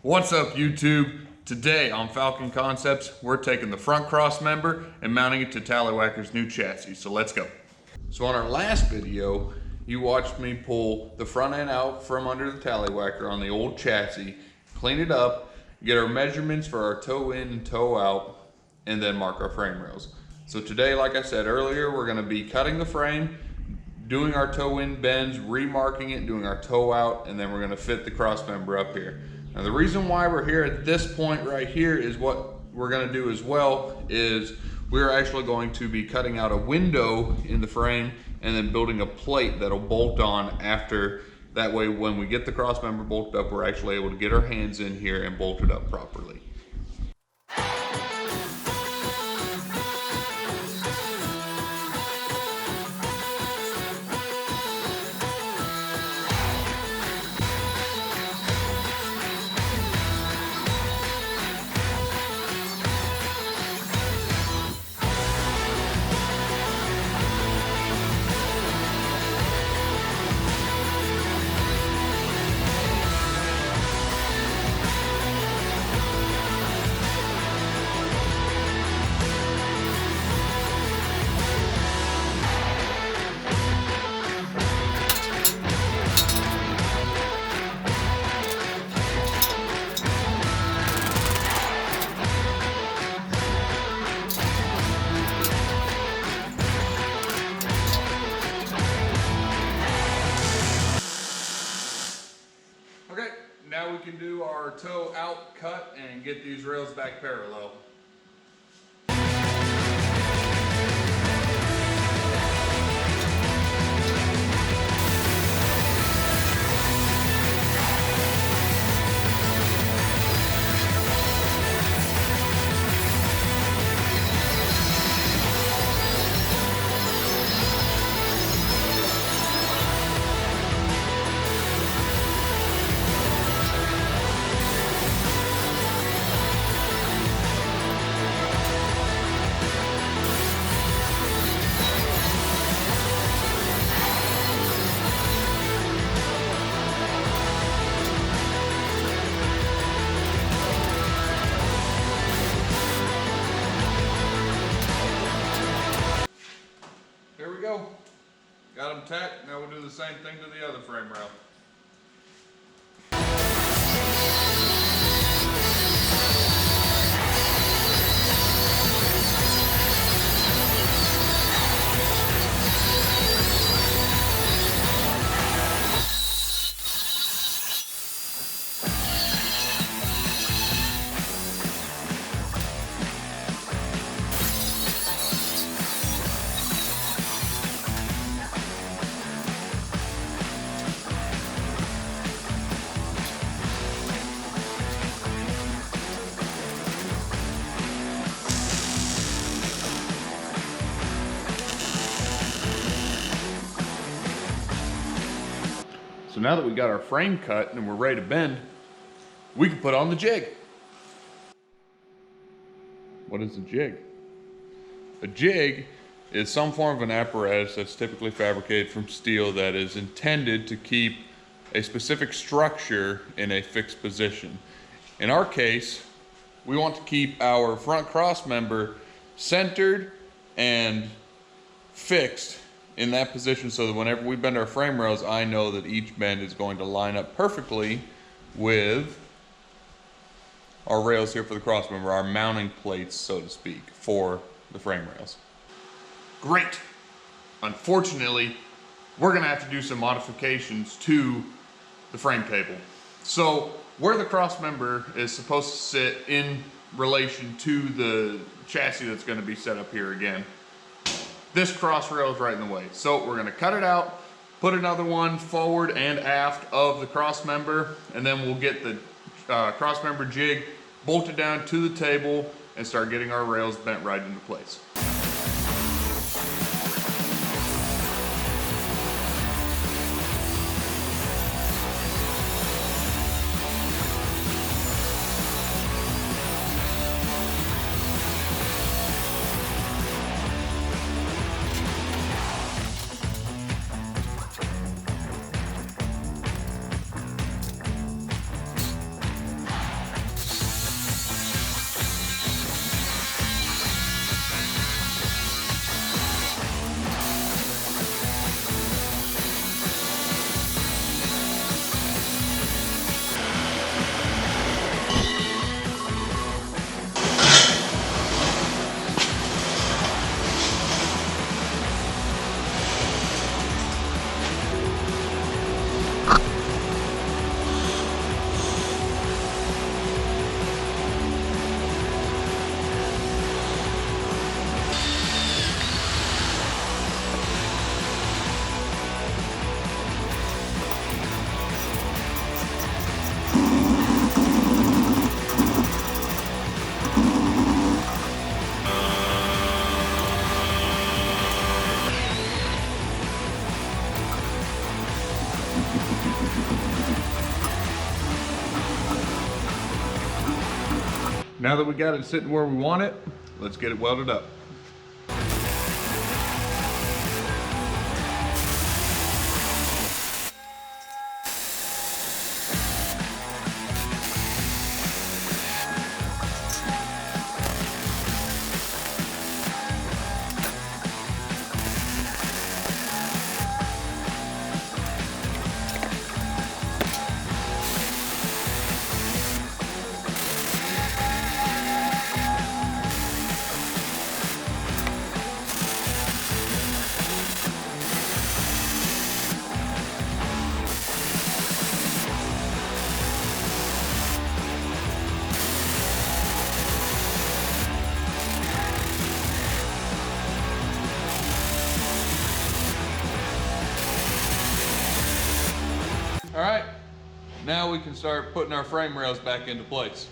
What's up, YouTube? Today on Falcon Concepts, we're taking the front cross member and mounting it to Tally Wacker's new chassis. So let's go. So on our last video, you watched me pull the front end out from under the Tally Wacker on the old chassis, clean it up, get our measurements for our toe in and toe out, and then mark our frame rails. So today, like I said earlier, we're gonna be cutting the frame, doing our toe in bends, remarking it, doing our toe out, and then we're gonna fit the cross member up here. Now the reason why we're here at this point right here is what we're gonna do as well is we're actually going to be cutting out a window in the frame and then building a plate that'll bolt on after. That way when we get the cross member bolted up, we're actually able to get our hands in here and bolt it up properly. Now we can do our toe out cut and get these rails back parallel. There we go. Got them tacked. Now we'll do the same thing to the other frame rail. So now that we got our frame cut and we're ready to bend, we can put on the jig. What is a jig? A jig is some form of an apparatus that's typically fabricated from steel that is intended to keep a specific structure in a fixed position. In our case, we want to keep our front cross member centered and fixed in that position so that whenever we bend our frame rails, I know that each bend is going to line up perfectly with our rails here for the cross member, our mounting plates, so to speak, for the frame rails. Great. Unfortunately, we're gonna have to do some modifications to the frame table. So where the cross member is supposed to sit in relation to the chassis that's gonna be set up here again, this cross rail is right in the way. So we're gonna cut it out, put another one forward and aft of the cross member, and then we'll get the cross member jig bolted down to the table and start getting our rails bent right into place. Now that we got it sitting where we want it, let's get it welded up. All right, now we can start putting our frame rails back into place.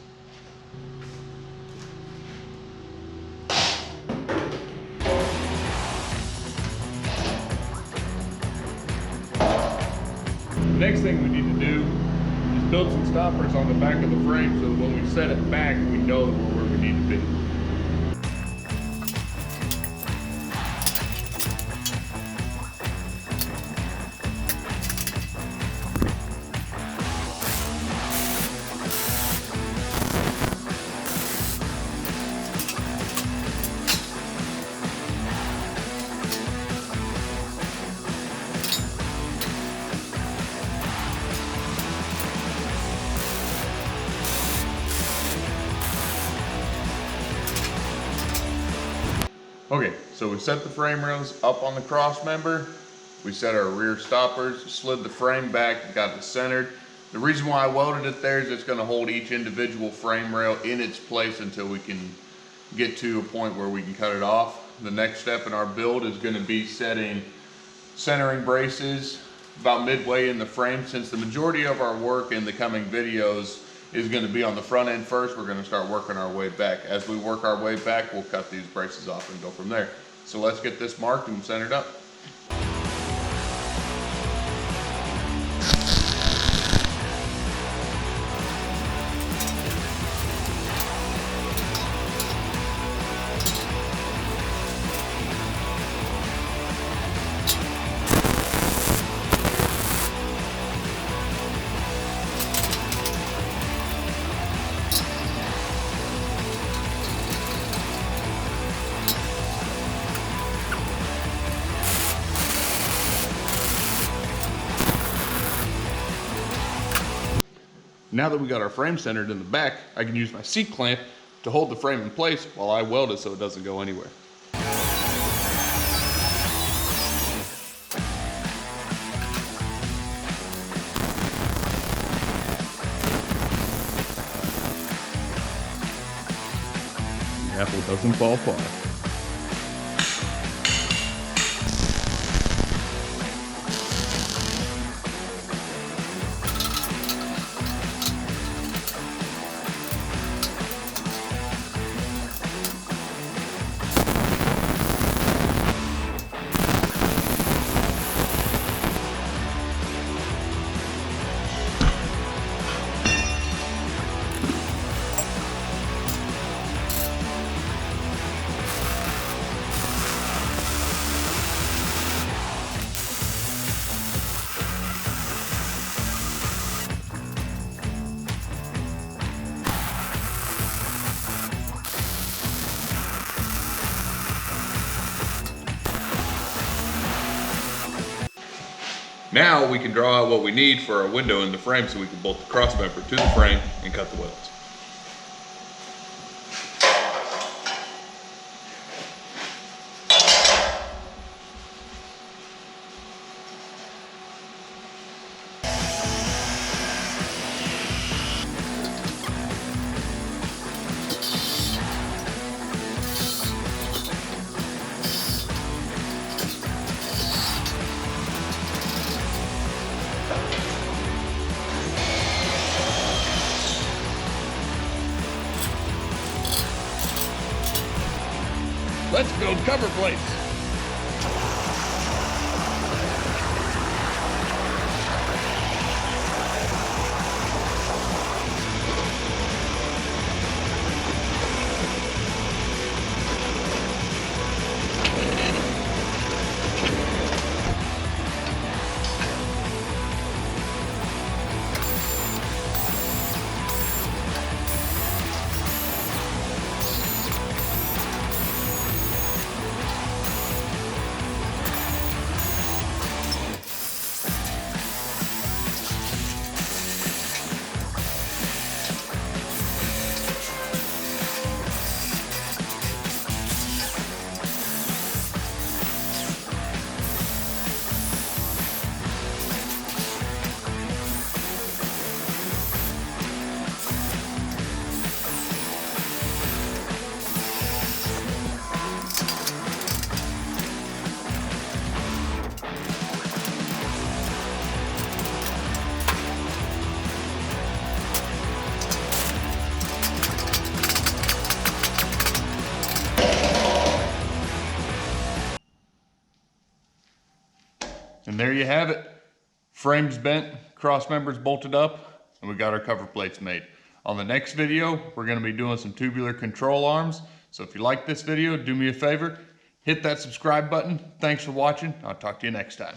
The next thing we need to do is build some stoppers on the back of the frame so that when we set it back, we know that we're where we need to be. Okay, so we set the frame rails up on the cross member. We set our rear stoppers, slid the frame back, got it centered. The reason why I welded it there is it's going to hold each individual frame rail in its place until we can get to a point where we can cut it off. The next step in our build is going to be setting centering braces about midway in the frame. Since the majority of our work in the coming videos is going to be on the front end first, we're going to start working our way back. As we work our way back, we'll cut these braces off and go from there. So let's get this marked and centered up. Now that we got our frame centered in the back, I can use my seat clamp to hold the frame in place while I weld it so it doesn't go anywhere. The apple doesn't fall far. Now we can draw out what we need for our window in the frame so we can bolt the cross member to the frame and cut the welds. Let's build cover plates. And there you have it. Frame's bent, cross members bolted up, and we got our cover plates made. On the next video, we're going to be doing some tubular control arms. So if you like this video, do me a favor, hit that subscribe button. Thanks for watching. I'll talk to you next time.